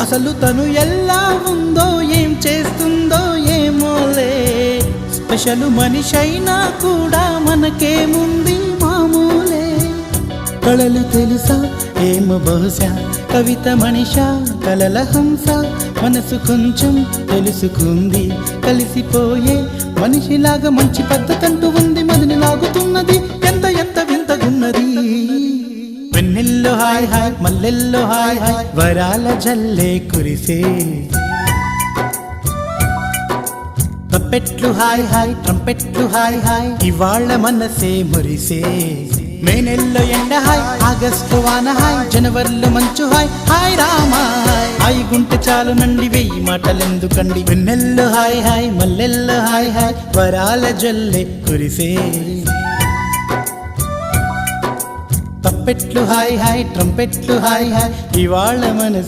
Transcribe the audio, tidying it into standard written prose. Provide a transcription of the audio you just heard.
అసలు తను ఎలా ఉందో ఏం చేస్తుందో ఏమోలే, స్పెషల్ మనిషైనా కూడా మనకేముంది మామూలే. కళలు తెలుసా ఏమో బహుశా, కవిత మనిషా కలల హంస, మనసు కొంచెం తెలుసుకుంది కలిసిపోయే మనిషిలాగా, మంచి పద్ధతంటూ ఉంది మదిని లాగుతున్నది, ఎంత ఎంత వింతగున్నది. వెన్నెల్లో హాయ్ హాయ్ మల్లెల్లో హాయ్ హాయ్, వరాల జల్లే కురిసే. తప్పెట్లు హాయ్ హాయ్ ట్రంపెట్లు హాయ్ హాయ్, ఇవాళ్ళ మనసే మురిసే. మే నెలలో ఎండ హాయ్, ఆగస్టు వాన హాయ్, జనవరిలో మంచు హాయ్, హాయ్ రామా హాయ్ గుంటె చాలు నండి వెయ్యి మాటలెందుకండి. వెన్నెల్లో హాయ్ హాయ్ మల్లెల్లో హాయ్ హాయ్, వరాల జల్లే కురిసే. తప్పెట్లు హాయ్ హాయ్ ట్రంపెట్లు హాయ్ హాయ్, ఇవాళ మనసే